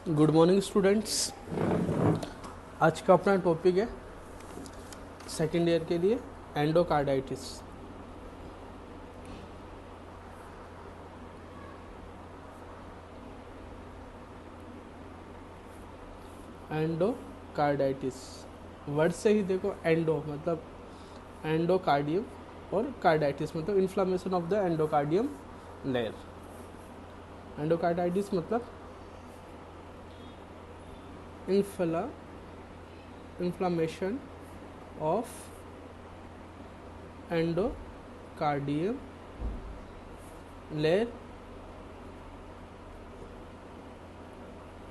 Good morning students. आज का अपना टॉपिक है सेकेंड ईयर के लिए एंडोकार्डाइटिस। एंडोकार्डाइटिस वर्ड से ही देखो, एंडो मतलब एंडोकार्डियम और कार्डाइटिस मतलब inflammation of the endocardium layer. Endocarditis मतलब inflammation of endocardium layer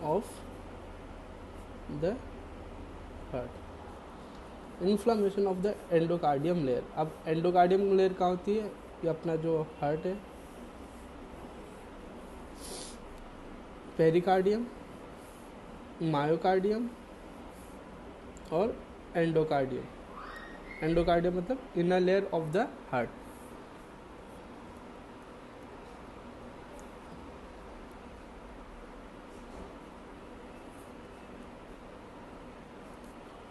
of the heart. Inflammation of the endocardium layer. अब एंडोकार्डियम लेयर कहाँ होती है? ये अपना जो हार्ट है, पेरिकार्डियम, मायोकार्डियम और एंडोकार्डियम। एंडोकार्डियम मतलब inner layer of the heart.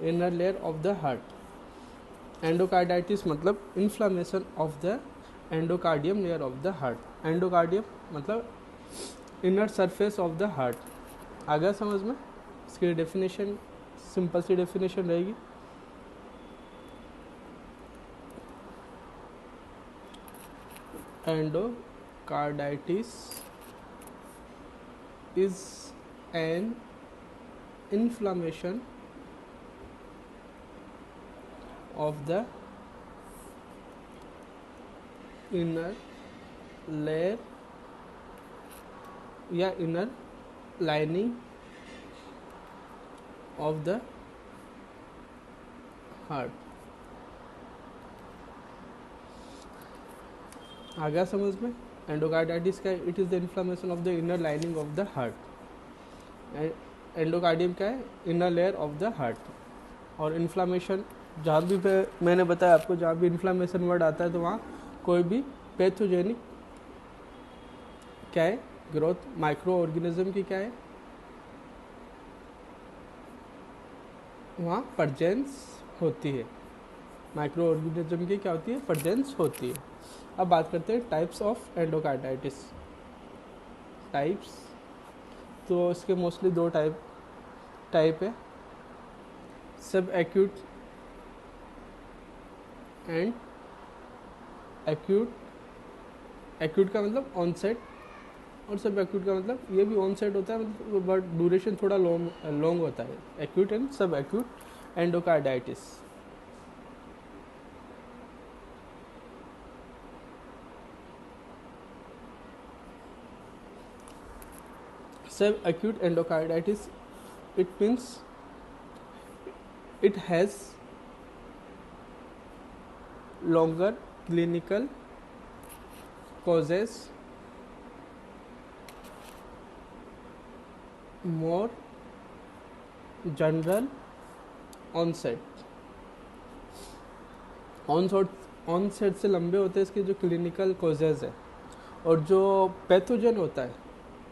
Inner layer of the heart. Endocarditis मतलब inflammation of the endocardium layer of the heart. Endocardium मतलब inner surface of the heart. आ गया समझ में? इसकी डेफिनेशन सिंपल सी definition रहेगी। Endocarditis is an inflammation of the inner layer या inner lining of the heart। आ गया समझ में? एंडोकार्डाइटिस का it is the inflammation of the inner lining of the heart. Endocardium क्या है? Inner layer of the heart. और inflammation जहाँ भी मैंने बताया आपको, जहाँ भी इन्फ्लामेशन वर्ड आता है तो वहाँ कोई भी पैथोजेनिक क्या है, ग्रोथ माइक्रो ऑर्गेनिज्म की क्या है, वहाँ प्रेजेंस होती है। माइक्रो ऑर्गेनिज्म की क्या होती है? प्रेजेंस होती है। अब बात करते हैं टाइप्स ऑफ एंडोकार्डाइटिस। टाइप्स तो इसके मोस्टली दो टाइप है, सब एक्यूट एंड एक्यूट। एक्यूट का मतलब ऑनसेट और सब एक्यूट का मतलब ये भी ऑनसेट होता है, मतलब बट ड्यूरेशन थोड़ा लॉन्ग होता है। Acute and sub acute endocarditis. Sub acute endocarditis it means it has longer clinical causes, more general onset। Onset से लंबे होते हैं इसके जो क्लिनिकल कॉजेज है, और जो पैथोजन होता है,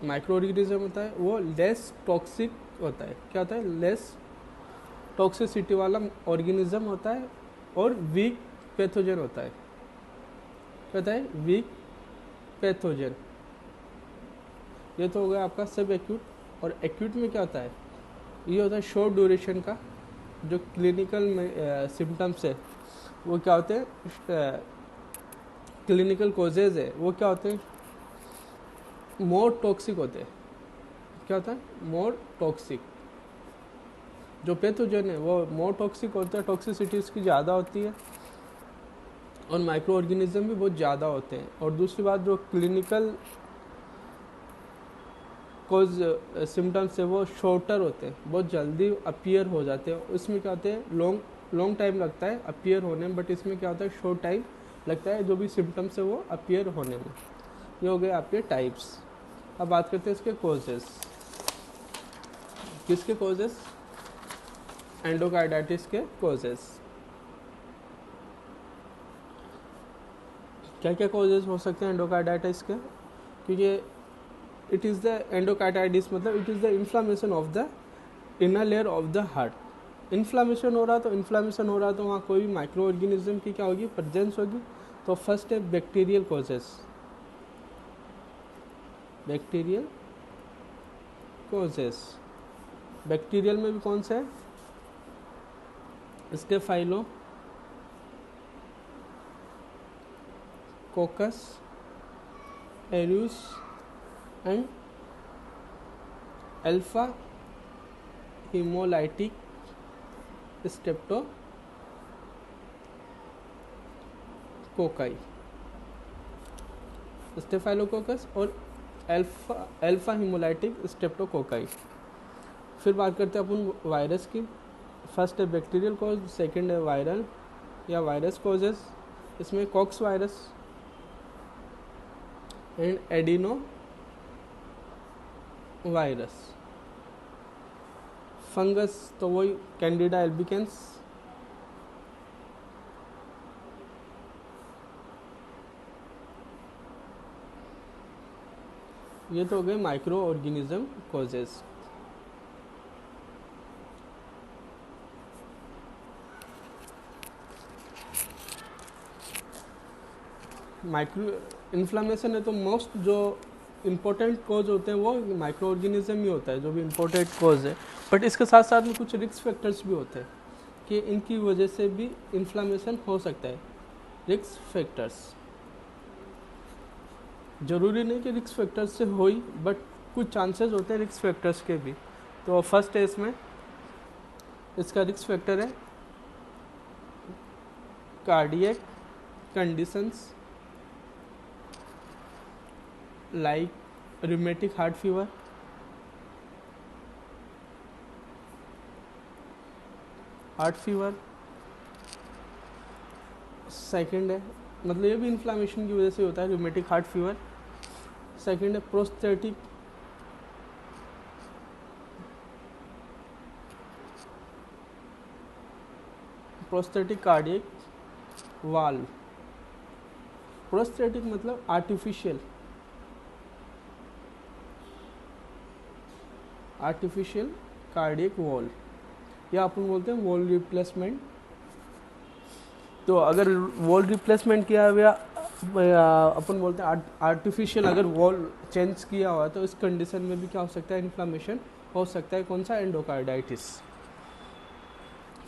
माइक्रो ऑर्गेनिज्म होता है, वो लेस टॉक्सिक होता है। क्या होता है? लेस टॉक्सिसिटी वाला ऑर्गेनिज्म होता है और वीक पैथोजन होता है। क्या होता है? Weak pathogen. ये तो हो गया आपका सब एक्यूट। और एक्यूट में क्या होता है? ये होता है शॉर्ट ड्यूरेशन का, जो क्लिनिकल सिम्टम्स है वो क्या होते हैं, क्लिनिकल कॉजेज है वो क्या होते हैं, मोर टॉक्सिक होते हैं। क्या होता है? More toxic. जो पैथोजन है वो मोर टॉक्सिक होता है, टॉक्सिसिटी उसकी ज़्यादा होती है, और माइक्रो ऑर्गेनिज्म भी बहुत ज़्यादा होते हैं। और दूसरी बात, जो क्लिनिकल कोज सिम्टम्स है वो शॉर्टर होते हैं, बहुत जल्दी अपीयर हो जाते हैं। उसमें क्या होते हैं, लॉन्ग टाइम लगता है अपीयर होने में, बट इसमें क्या होता है, शॉर्ट टाइम लगता है जो भी सिम्टम्स है वो अपीयर होने में। ये हो गए आपके टाइप्स। अब बात करते हैं इसके कॉजेस। किसके कॉजेस? एंडोकार्डाइटिस के कॉजेस। क्या क्या कॉजेज हो सकते हैं एंडोकार्डाइटिस के? क्योंकि इट इज़ द एंडोकार्डाइटिस, मतलब it is the inflammation of the inner layer of the heart. Inflammation हो रहा तो वहाँ कोई भी माइक्रो ऑर्गेनिज्म की क्या होगी, प्रेजेंस होगी। तो फर्स्ट है bacterial causes, bacterial causes. Bacterial में भी कौन सा है, staphylococcus aureus and alpha haemolytic streptococci, staphylococcus और अल्फा हिमोलाइटिक स्टेप्टोकोकाई। फिर बात करते हैं अपन वायरस की। फर्स्ट है बैक्टीरियल कॉज, सेकंड है वायरल या वायरस कॉजेस। इसमें cox virus and adenovirus. Fungus तो वही कैंडिडा एल्बिकेंस। ये तो हो गए microorganism causes. Micro inflammation है तो मोस्ट जो इम्पोर्टेंट कॉज होते हैं वो माइक्रो ऑर्गेनिज्म ही होता है, जो भी इम्पोर्टेंट कॉज है। बट इसके साथ साथ में कुछ रिस्क फैक्टर्स भी होते हैं कि इनकी वजह से भी इन्फ्लामेशन हो सकता है। रिस्क फैक्टर्स ज़रूरी नहीं कि रिस्क फैक्टर्स से हो ही, बट कुछ चांसेस होते हैं रिस्क फैक्टर्स के भी। तो फर्स्ट है इसमें, इसका रिस्क फैक्टर है cardiac conditions like rheumatic heart fever, second है, मतलब ये भी इन्फ्लामेशन की वजह से होता है, rheumatic heart fever। सेकंड है प्रोस्थेटिक कार्डियक वाल्व। प्रोस्थेटिक मतलब आर्टिफिशियल कार्डियक वॉल, या अपन बोलते हैं वॉल रिप्लेसमेंट। तो अगर वॉल रिप्लेसमेंट किया हुआ, अपन बोलते हैं आर्टिफिशियल अगर वॉल चेंज किया हुआ, तो इस कंडीशन में भी क्या हो सकता है, इन्फ्लामेशन हो सकता है। कौन सा, एंडोकार्डाइटिस।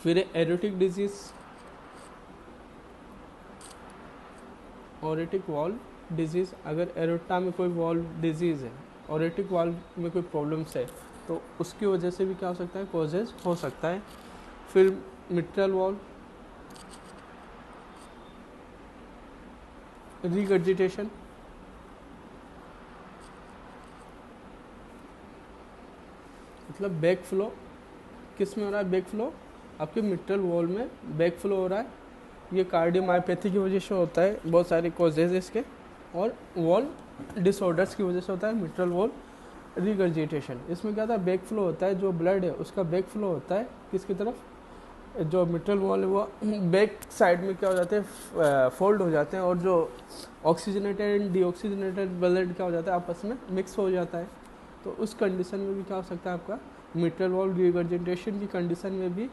फिर एरोटिक डिजीज, ओरेटिक वॉल डिजीज। अगर एरोटा में कोई वॉल डिजीज है, ओरेटिक वॉल में कोई प्रॉब्लम्स है, तो उसकी वजह से भी क्या हो सकता है, कॉजेज हो सकता है। फिर मिट्रल वॉल, रिगर्जिटेशन, मतलब बैक फ्लो। किस में हो रहा है बैक फ्लो, आपके मिट्रल वॉल में बैक फ्लो हो रहा है। ये कार्डियोमायोपैथी की वजह से होता है, बहुत सारे कॉजेज इसके, और वॉल डिसऑर्डर्स की वजह से होता है मिट्रल वॉल रिगर्जिटेशन। इसमें क्या होता है, बैक फ्लो होता है, जो ब्लड है उसका बैक फ्लो होता है किसकी तरफ, जो मिट्रल वॉल है वो बैक साइड में क्या हो जाते हैं, फोल्ड हो जाते हैं, और जो ऑक्सीजनेटेड एंड डीऑक्सीजनेटेड ब्लड क्या हो जाता है, आपस में मिक्स हो जाता है। तो उस कंडीशन में भी क्या हो सकता है, आपका मिट्रल वॉल रिगर्जिटेशन की कंडीशन में भी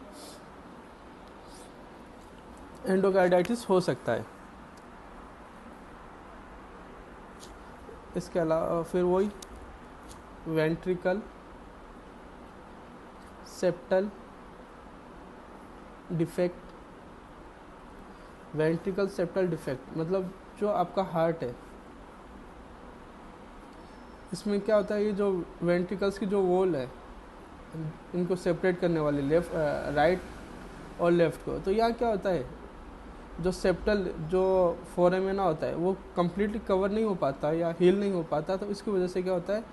एंडोकार्डाइटिस हो सकता है। इसके अलावा फिर वही ventricle septal defect. Ventricle septal defect मतलब जो आपका हार्ट है, इसमें क्या होता है, ये जो वेंट्रिकल्स की जो वॉल है, इनको सेपरेट करने वाली लेफ्ट राइट और लेफ्ट को, तो यहाँ क्या होता है, जो सेप्टल जो फोरामेना होता है वो कम्प्लीटली कवर नहीं हो पाता या हील नहीं हो पाता। तो इसकी वजह से क्या होता है,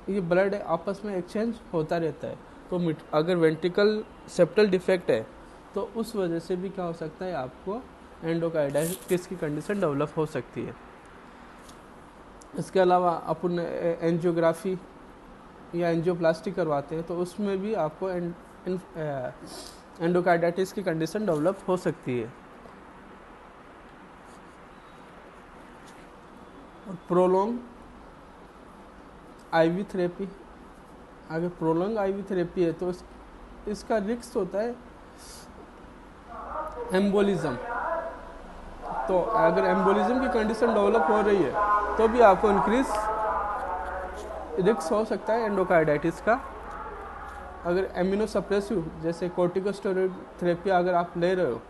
ये ब्लड आपस में एक्सचेंज होता रहता है। तो अगर वेंट्रिकल सेप्टल डिफेक्ट है तो उस वजह से भी क्या हो सकता है, आपको एंडोकार्डाइटिस की कंडीशन डेवलप हो सकती है। इसके अलावा अपन एंजियोग्राफी या एंजियोप्लास्टी करवाते हैं, तो उसमें भी आपको एंडोकार्डाइटिस की कंडीशन डेवलप हो सकती है। प्रोलॉन्ग आईवी थेरेपी, अगर प्रोलॉन्ग आईवी थेरेपी है तो इसका रिस्क होता है एम्बोलिज्म। तो अगर एम्बोलिज्म की कंडीशन डेवलप हो रही है तो भी आपको इंक्रीज रिस्क हो सकता है एंडोकार्डाइटिस का। अगर इम्यूनोसप्रेसिव जैसे कॉर्टिकोस्टेरॉइड थेरेपी अगर आप ले रहे हो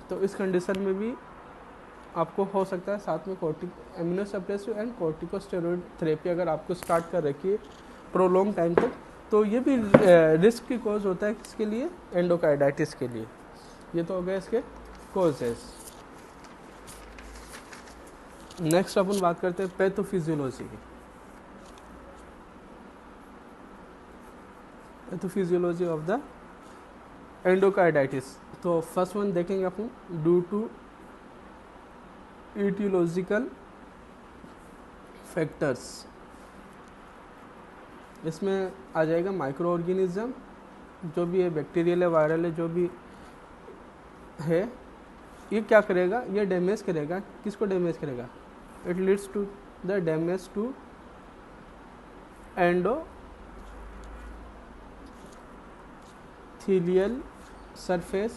तो इस कंडीशन में भी आपको हो सकता है साथ में इम्यूनोसप्रेसिव एंड कॉर्टिकोस्टेरॉइड थेरेपी अगर आपको स्टार्ट कर रखी है प्रोलॉन्ग टाइम तक, तो ये भी रिस्क की कॉज होता है किसके लिए, एंडोकार्डाइटिस के लिए। ये तो हो गया इसके कॉजेस। नेक्स्ट अपन बात करते हैं पैथोफिजियोलॉजी की। Pathophysiology of the endocarditis. तो फर्स्ट वन देखेंगे अपन, ड्यू टू ईटियोलॉजिकल फैक्टर्स। इसमें आ जाएगा माइक्रो ऑर्गेनिज्म, जो भी है बैक्टीरियल है, वायरल है, जो भी है, ये क्या करेगा, ये डैमेज करेगा। किसको डैमेज करेगा, it leads to the damage to endothelial surface.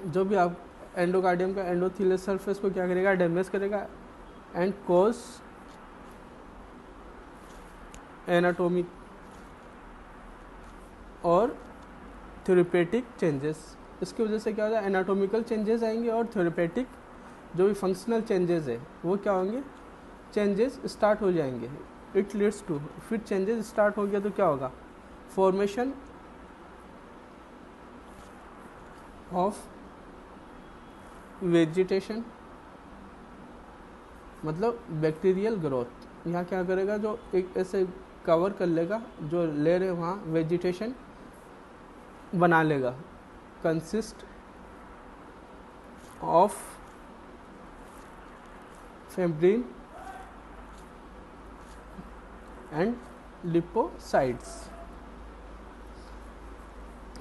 जो भी आप एंडोकार्डियम का एंडोथेलियल सरफेस को क्या करेगा, डैमेज करेगा एंड कॉज एनाटॉमिक और थेरेपेटिक चेंजेस। इसकी वजह से क्या होता है, एनाटॉमिकल चेंजेस आएंगे और थेरेपेटिक जो भी फंक्शनल चेंजेस है वो क्या होंगे, चेंजेस स्टार्ट हो जाएंगे। इट लीड्स टू, फिर चेंजेस स्टार्ट हो गया तो क्या होगा, फॉर्मेशन ऑफ वेजिटेशन, मतलब बैक्टीरियल ग्रोथ। यहाँ क्या करेगा, जो एक ऐसे कवर कर लेगा जो लेयर है वहाँ वेजिटेशन बना लेगा, कंसिस्ट ऑफ फेब्रिन एंड लिपोसाइट्स।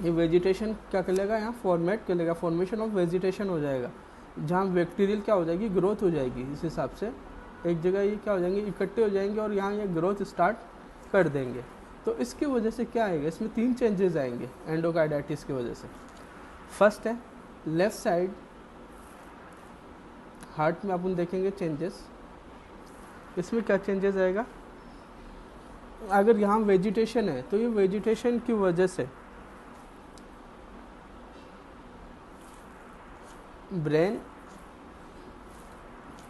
ये वेजिटेशन क्या कर लेगा, यहाँ फॉर्मेट कर लेगा, फॉर्मेशन ऑफ वेजिटेशन हो जाएगा, जहाँ बैक्टीरियल क्या हो जाएगी, ग्रोथ हो जाएगी। इस हिसाब से एक जगह ये क्या हो जाएंगे, इकट्ठे हो जाएंगे और यहाँ ये ग्रोथ स्टार्ट कर देंगे। तो इसकी वजह से क्या आएगा, इसमें 3 चेंजेस आएंगे एंडोकार्डाइटिस की वजह से। फर्स्ट है लेफ्ट साइड हार्ट में अपन देखेंगे चेंजेस। इसमें क्या चेंजेस आएगा, अगर यहाँ वेजिटेशन है तो ये वेजिटेशन की वजह से ब्रेन,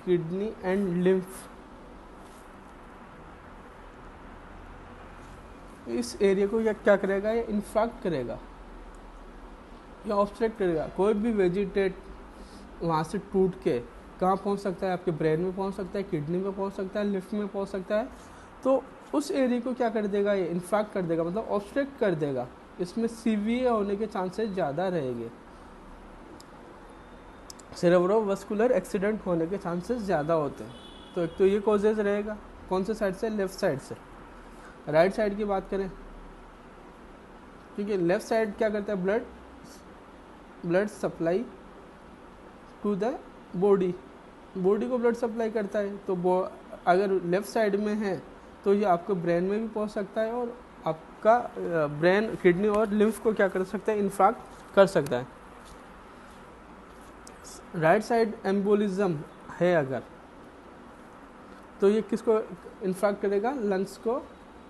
किडनी एंड लिम्फ, इस एरिया को क्या करेगा, ये इन्फेक्ट करेगा या ऑब्स्ट्रक्ट करेगा। कोई भी वेजिटेट वहाँ से टूट के कहाँ पहुँच सकता है, आपके ब्रेन में पहुँच सकता है, किडनी में पहुँच सकता है, लिम्फ में पहुँच सकता है। तो उस एरिया को क्या कर देगा, ये इन्फेक्ट कर देगा, मतलब ऑब्स्ट्रक्ट कर देगा। इसमें सीवियर होने के चांसेस ज़्यादा रहेंगे, सेरेब्रोवास्कुलर एक्सीडेंट होने के चांसेस ज़्यादा होते हैं। तो एक तो ये कॉजेज रहेगा, कौन से साइड से, लेफ्ट साइड से। राइट साइड की बात करें, क्योंकि लेफ्ट साइड क्या करता है, blood supply to the body को ब्लड सप्लाई करता है। तो अगर लेफ्ट साइड में है तो ये आपको ब्रेन में भी पहुंच सकता है और आपका ब्रेन, किडनी और लिम्फ को क्या कर सकता है, इन्फेक्ट कर सकता है। राइट साइड एम्बोलिज्म है अगर, तो ये किसको इन्फेक्ट करेगा, लंग्स को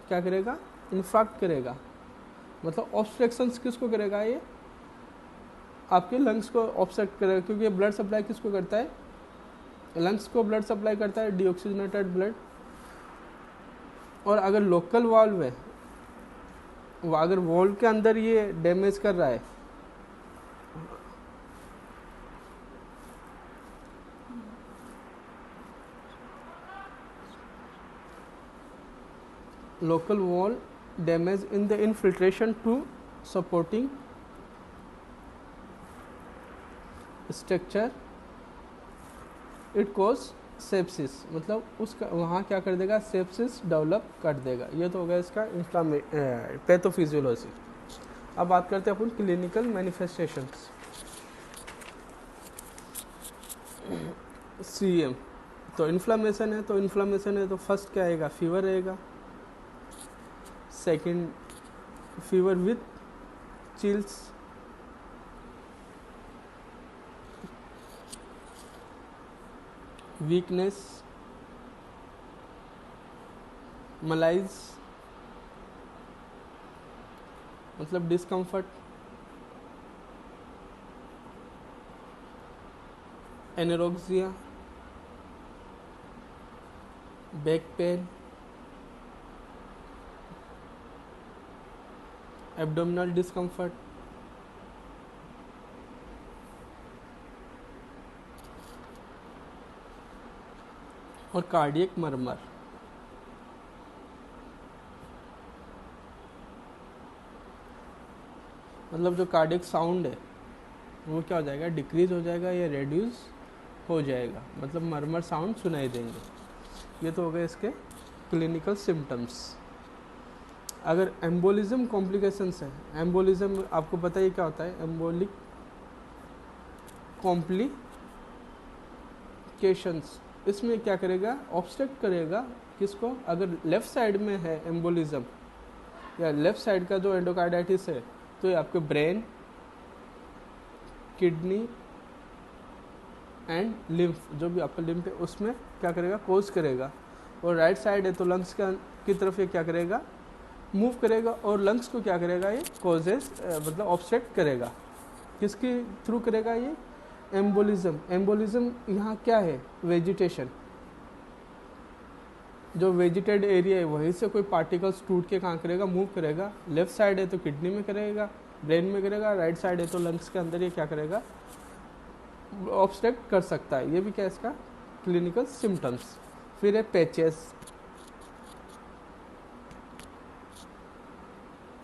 क्या करेगा, इन्फेक्ट करेगा। मतलब ऑब्स्ट्रक्शंस किसको करेगा, ये आपके लंग्स को ऑब्स्ट्रक्ट करेगा, क्योंकि ब्लड सप्लाई किसको करता है, लंग्स को ब्लड सप्लाई करता है, डीऑक्सीजनेटेड ब्लड। और अगर लोकल वाल्व है, अगर वाल्व के अंदर ये डैमेज कर रहा है, local wall damage in the infiltration to supporting structure, it cause sepsis, मतलब उसका वहाँ क्या कर देगा, सेप्सिस डेवलप कर देगा। ये तो होगा इसका पैथोफिजियोलॉजी। अब बात करते हैं अपन क्लिनिकल मैनिफेस्टेशंस। CM, तो इन्फ्लामेशन है, तो इन्फ्लामेशन है तो फर्स्ट क्या आएगा, फीवर रहेगा, second fever with chills, weakness, malaise मतलब discomfort, anorexia, back pain, abdominal discomfort, और कार्डियक मरमर। मतलब जो कार्डियक साउंड है वो क्या हो जाएगा, डिक्रीज हो जाएगा या रेड्यूस हो जाएगा, मतलब मरमर साउंड सुनाई देंगे। ये तो हो गए इसके क्लिनिकल सिम्टम्स। अगर एम्बोलिज्म कॉम्प्लिकेशंस है, एम्बोलिज्म आपको पता ही क्या होता है, एम्बोलिक कॉम्प्लिकेशंस, इसमें क्या करेगा, ऑब्स्ट्रक्ट करेगा किसको, अगर लेफ्ट साइड में है एम्बोलिज्म या लेफ्ट साइड का जो एंडोकार्डाइटिस है तो ये आपके ब्रेन, किडनी एंड लिम्फ, जो भी आपका लिम्फ है उसमें क्या करेगा, कोज करेगा। और राइट साइड है तो लंग्स की तरफ ये क्या करेगा, मूव करेगा, और लंग्स को क्या करेगा, ये कोजेस मतलब ऑब्स्ट्रक्ट करेगा। किसके थ्रू करेगा ये, एम्बोलिज्म। एम्बोलिज्म यहाँ क्या है, वेजिटेशन, जो वेजिटेड एरिया है वहीं से कोई पार्टिकल्स टूट के कहाँ करेगा, मूव करेगा। लेफ्ट साइड है तो किडनी में करेगा, ब्रेन में करेगा, राइट साइड है तो लंग्स के अंदर ये क्या करेगा, ऑब्स्ट्रक्ट कर सकता है। ये भी क्या इसका क्लिनिकल सिम्टम्स। फिर है पैचेस,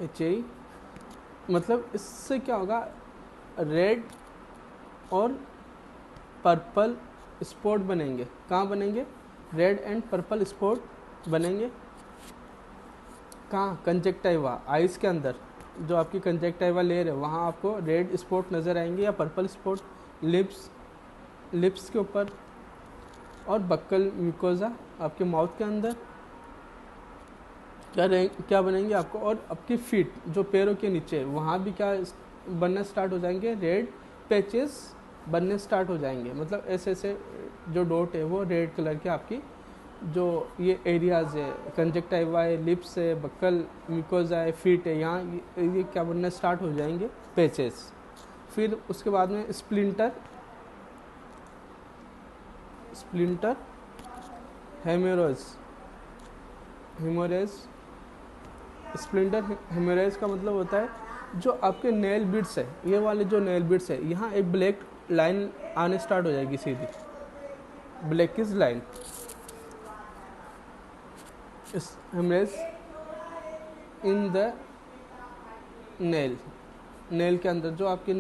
HAE, मतलब इससे क्या होगा, रेड और पर्पल स्पॉट बनेंगे। कहाँ बनेंगे, रेड एंड पर्पल स्पॉट बनेंगे। कहाँ, कंजक्टिवा, आइज के अंदर जो आपकी कंजक्टिवा लेयर है वहाँ आपको रेड स्पॉट नज़र आएंगे या पर्पल स्पॉट। लिप्स के ऊपर, और बक्कल म्यूकोजा आपके माउथ के अंदर क्या बनेंगे आपको। और आपकी फीट, जो पैरों के नीचे, वहाँ भी क्या बनना स्टार्ट हो जाएंगे, रेड पैचेस बनने स्टार्ट हो जाएंगे। मतलब ऐसे ऐसे जो डॉट है वो रेड कलर के आपकी जो ये एरियाज़ है, कंजक्टिवा है, लिप्स है, बक्कल म्यूकोजा है, फीट है, यहाँ ये क्या बनना स्टार्ट हो जाएंगे, पैचेस। फिर उसके बाद में स्प्लिंटर हेमोरेज। स्प्लिंटर हेमोरेज का मतलब होता है जो आपके नेल बिट्स है, ये वाले जो नेल बिट्स है, यहाँ एक ब्लैक लाइन आने स्टार्ट हो जाएगी, सीधी blackish line. Haemorrhage in the nail के अंदर, जो आपके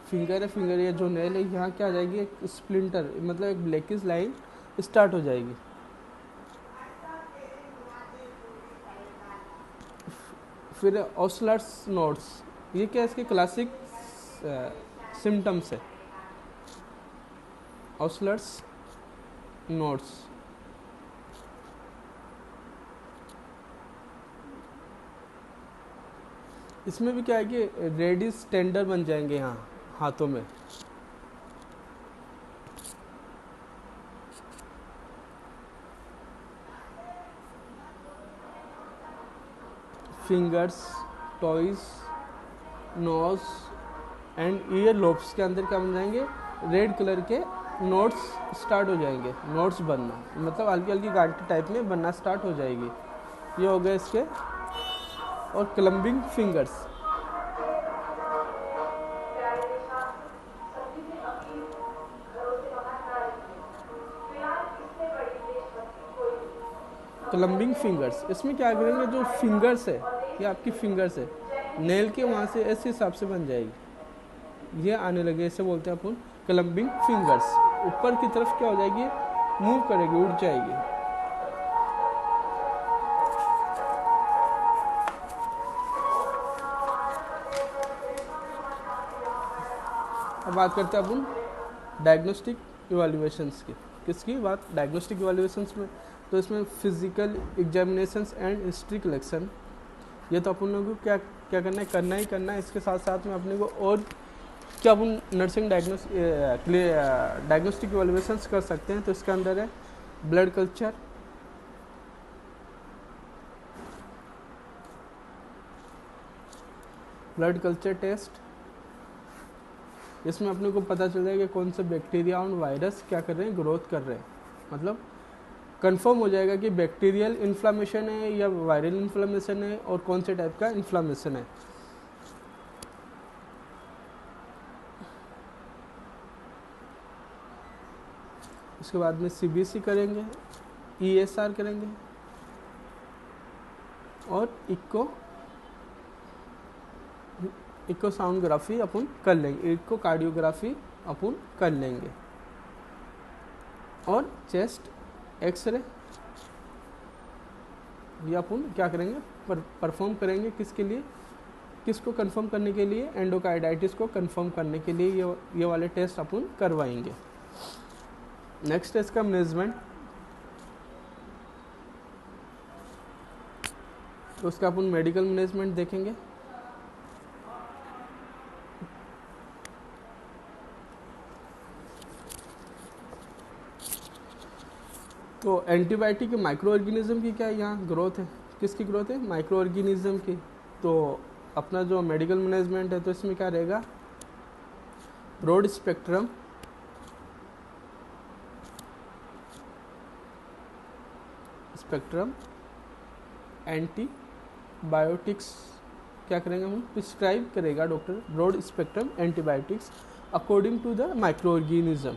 फिंगर या जो नेल है, यहाँ क्या आ जाएगी, एक स्प्लिंटर मतलब एक ब्लैकिश लाइन स्टार्ट हो जाएगी। फिर ऑस्लर्स नोड्स, ये क्या इसके क्लासिक सिम्टम्स है, ऑस्लर्स नोड्स। इसमें भी क्या है कि रेडिस टेंडर बन जाएंगे यहाँ हाथों में। Fingers, toes, nose and ear lobes के अंदर क्या बन जाएंगे, रेड कलर के नोट्स स्टार्ट हो जाएंगे, नोट्स बनना, मतलब हल्की हल्की गांठी टाइप में बनना स्टार्ट हो जाएगी। ये हो गए इसके। और क्लम्बिंग फिंगर्स, क्लम्बिंग फिंगर्स, इसमें क्या करेंगे, जो फिंगर्स है, ये आपकी फिंगर्स है, नेल के वहाँ से ऐसे हिसाब से बन जाएगी, ये आने लगे, इसे बोलते हैं अपन क्लम्बिंग फिंगर्स। ऊपर की तरफ क्या हो जाएगी, मूव करेगी, उड़ जाएगी। अब बात करते हैं अपन डायग्नोस्टिक इवैल्यूएशंस की, किसकी बात, डायग्नोस्टिक इवैल्यूएशंस में। तो इसमें physical examinations and history collection, ये तो अपन लोगों को क्या क्या करना ही करना है। इसके साथ साथ में अपने को और क्या अपन नर्सिंग डायग्नोस्टिक इवैल्यूएशंस कर सकते हैं। तो इसके अंदर है blood culture, blood culture test, इसमें अपने को पता चल जाएगा कि कौन से बैक्टीरिया और वायरस क्या कर रहे हैं, ग्रोथ कर रहे हैं। मतलब कंफर्म हो जाएगा कि बैक्टीरियल इन्फ्लामेशन है या वायरल इन्फ्लामेशन है और कौन से टाइप का इन्फ्लामेशन है। उसके बाद में सीबीसी करेंगे, ईएसआर करेंगे और इको साउंडग्राफी अपन कर लेंगे, इको कार्डियोग्राफी अपन कर लेंगे और चेस्ट एक्सरे ये अपन क्या करेंगे, परफॉर्म करेंगे। किसके लिए, किसको कंफर्म करने के लिए, एंडोकार्डाइटिस को कंफर्म करने के लिए ये वाले टेस्ट अपन करवाएंगे। नेक्स्ट है इसका मैनेजमेंट, तो उसका अपन मेडिकल मैनेजमेंट देखेंगे। तो एंटीबायोटिक के माइक्रो ऑर्गेनिज्म की क्या यहाँ ग्रोथ है, किसकी ग्रोथ है, माइक्रो ऑर्गेनिज्म की। तो अपना जो मेडिकल मैनेजमेंट है तो इसमें क्या रहेगा, ब्रॉड स्पेक्ट्रम एंटीबायोटिक्स क्या करेंगे हम, प्रिस्क्राइब करेगा doctor, broad spectrum antibiotics according to the microorganism.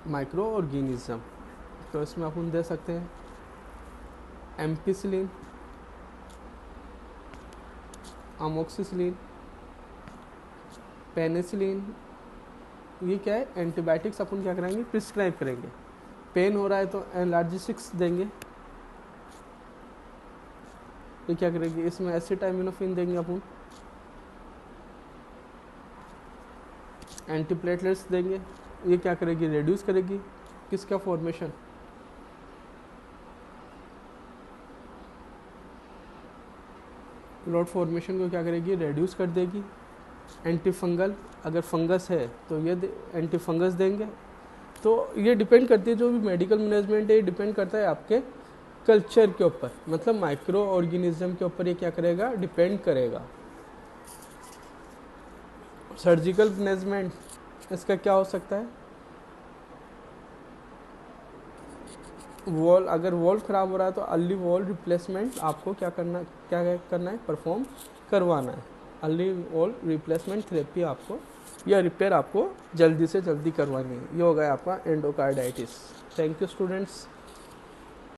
Microorganism तो इसमें अपन दे सकते हैं एम्पिसिलिन, अमोक्सिसिलिन, पेनिसिलिन, ये क्या है, एंटीबायोटिक्स अपन क्या करेंगे, प्रिस्क्राइब करेंगे। पेन हो रहा है तो एनाल्जेसिक्स देंगे, ये क्या करेंगे, इसमें एसिटामिनोफेन देंगे अपन, एंटीप्लेटलेट्स देंगे, ये क्या करेगी, रिड्यूस करेगी किसका फॉर्मेशन, क्लॉट फॉर्मेशन को क्या करेगी, रिड्यूस कर देगी। एंटीफंगल, अगर फंगस है तो ये एंटीफंगस देंगे। तो ये डिपेंड करती है, जो भी मेडिकल मैनेजमेंट है ये डिपेंड करता है आपके कल्चर के ऊपर, मतलब माइक्रो ऑर्गेनिज्म के ऊपर ये क्या करेगा, डिपेंड करेगा। सर्जिकल मैनेजमेंट इसका क्या हो सकता है, वॉल, अगर वॉल ख़राब हो रहा है तो अर्ली वॉल रिप्लेसमेंट आपको क्या करना है, परफॉर्म करवाना है। अर्ली वॉल रिप्लेसमेंट थेरेपी आपको या रिपेयर आपको जल्दी से जल्दी करवानी है। ये हो गया आपका एंडोकार्डाइटिस। Thank you students.